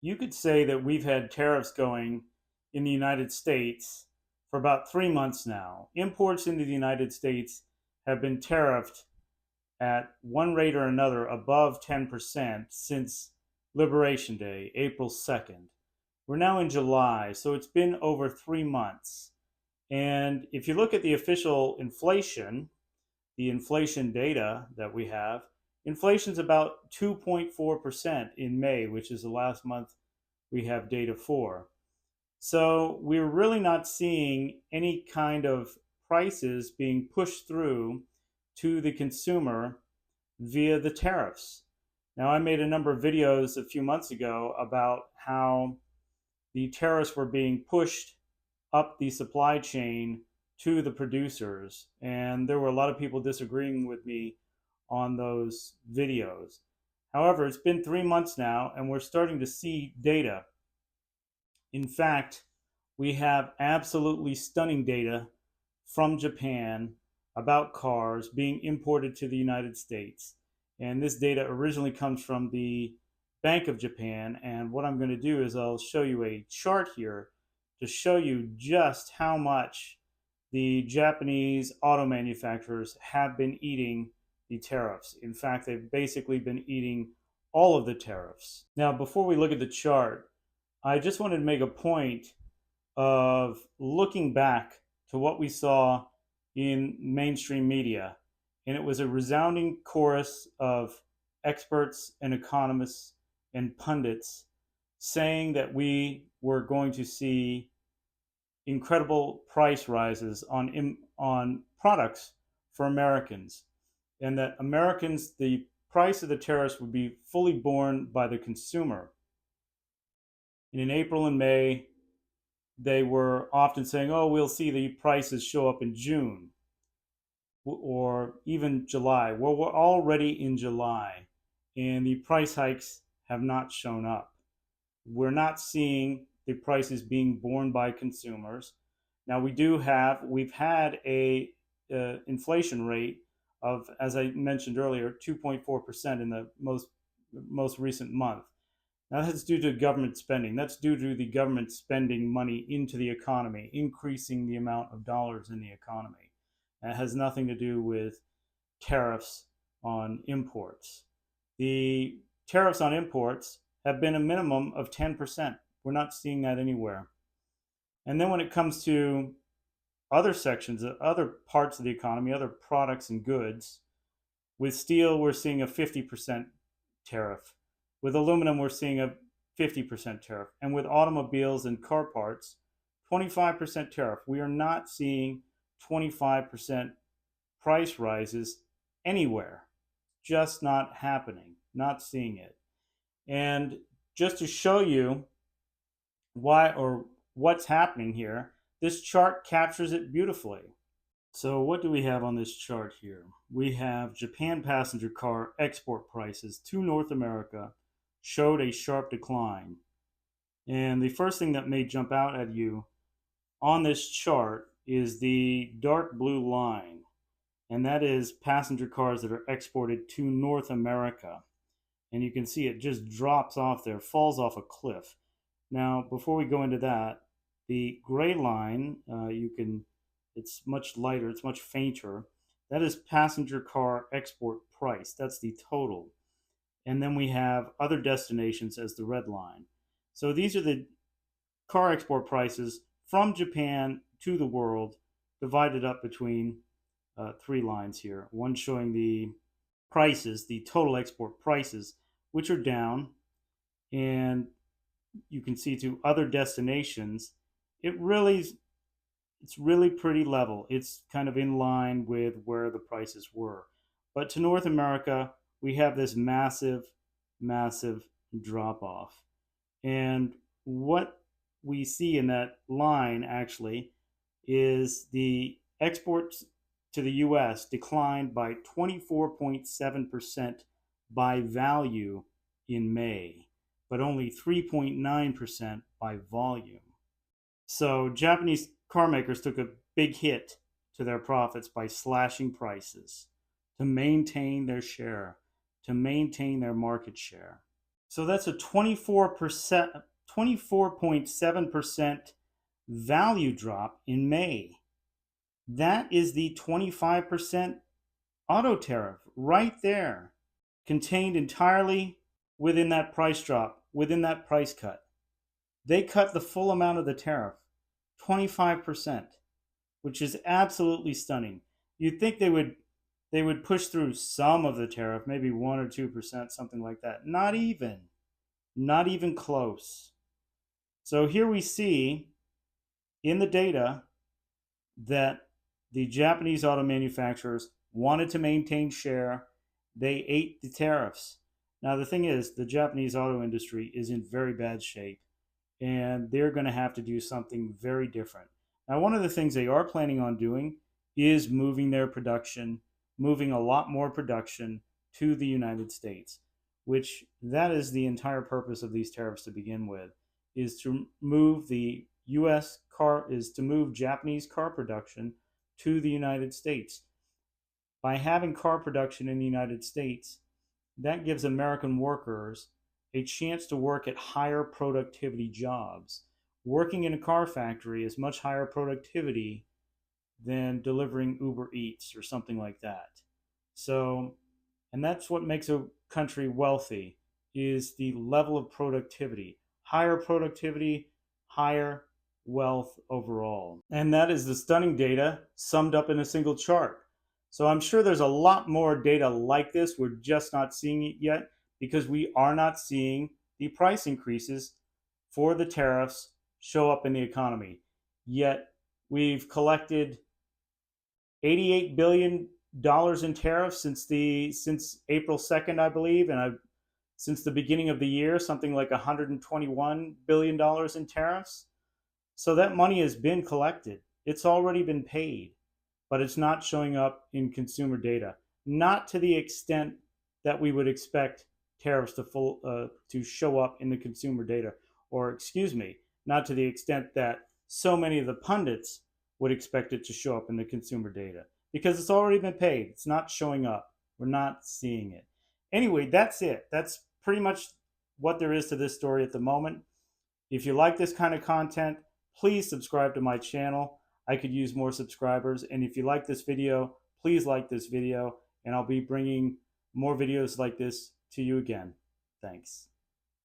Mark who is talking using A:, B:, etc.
A: you could say that we've had tariffs going in the United States for about 3 months now. Imports into the United States have been tariffed at one rate or another above 10% since Liberation Day, April 2nd. We're now in July, so it's been over 3 months. And if you look at the official inflation, the inflation data that we have, inflation's about 2.4% in May, which is the last month we have data for. So we're really not seeing any kind of prices being pushed through to the consumer via the tariffs. Now, I made a number of videos a few months ago about how the tariffs were being pushed up the supply chain to the producers. And there were a lot of people disagreeing with me on those videos. However, it's been 3 months now, and we're starting to see data. In fact, we have absolutely stunning data from Japan about cars being imported to the United States. And this data originally comes from the Bank of Japan. And what I'm going to do is I'll show you a chart here to show you just how much the Japanese auto manufacturers have been eating the tariffs. In fact, they've basically been eating all of the tariffs. Now, before we look at the chart, I just wanted to make a point of looking back to what we saw in mainstream media. And it was a resounding chorus of experts and economists and pundits saying that we were going to see incredible price rises on products for Americans, and that Americans, the price of the tariffs would be fully borne by the consumer. And in April and May, they were often saying, oh, we'll see the prices show up in June or even July. Well, we're already in July, and the price hikes have not shown up. We're not seeing the prices being borne by consumers. Now we've had a inflation rate of, as I mentioned earlier, 2.4% in the most recent month. Now that's due to government spending. That's due to the government spending money into the economy, increasing the amount of dollars in the economy. And it has nothing to do with tariffs on imports. The tariffs on imports have been a minimum of 10%. We're not seeing that anywhere. And then when it comes to other sections, other parts of the economy, other products and goods, with steel, we're seeing a 50% tariff. With aluminum, we're seeing a 50% tariff. And with automobiles and car parts, 25% tariff. We are not seeing 25% price rises anywhere. Just not happening. Not seeing it. And just to show you why or what's happening here, this chart captures it beautifully. So what do we have on this chart here? We have Japan passenger car export prices to North America showed a sharp decline. And the first thing that may jump out at you on this chart is the dark blue line. And that is passenger cars that are exported to North America. And you can see it just drops off there, falls off a cliff. Now, before we go into that, the gray line, it's much lighter, it's much fainter. That is passenger car export price. That's the total. And then we have other destinations as the red line. So these are the car export prices from Japan to the world, divided up between three lines here. One showing the prices, the total export prices, which are down, and you can see to other destinations, it's really pretty level. It's kind of in line with where the prices were. But to North America, we have this massive, massive drop off. And what we see in that line actually is the exports to the US declined by 24.7% by value in May, but only 3.9% by volume. So Japanese car makers took a big hit to their profits by slashing prices to maintain their share, to maintain their market share. So that's a 24.7% value drop in May. That is the 25% auto tariff right there, contained entirely within that price drop, within that price cut. They cut the full amount of the tariff, 25%, which is absolutely stunning. You'd think they would push through some of the tariff, maybe 1 or 2%, something like that. Not even close. So here we see in the data that the Japanese auto manufacturers wanted to maintain share. They ate the tariffs. Now, the thing is, the Japanese auto industry is in very bad shape, and they're going to have to do something very different. Now, one of the things they are planning on doing is moving their production, moving a lot more production to the United States, which that is the entire purpose of these tariffs to begin with, is to move the US car is to move Japanese car production to the United States. By having car production in the United States, that gives American workers a chance to work at higher productivity jobs. Working in a car factory is much higher productivity than delivering Uber Eats or something like that. So, and that's what makes a country wealthy is the level of productivity. Higher productivity, higher wealth overall. And that is the stunning data summed up in a single chart. So I'm sure there's a lot more data like this. We're just not seeing it yet because we are not seeing the price increases for the tariffs show up in the economy. Yet we've collected $88 billion in tariffs since April 2nd, I believe, and since the beginning of the year, something like $121 billion in tariffs. So that money has been collected. It's already been paid, but it's not showing up in consumer data. Not to the extent that we would expect tariffs to show up in the consumer data, or excuse me, not to the extent that so many of the pundits would expect it to show up in the consumer data because it's already been paid. It's not showing up. We're not seeing it. Anyway, that's it. That's pretty much what there is to this story at the moment. If you like this kind of content, please subscribe to my channel. I could use more subscribers. And if you like this video, please like this video, and I'll be bringing more videos like this to you again. Thanks.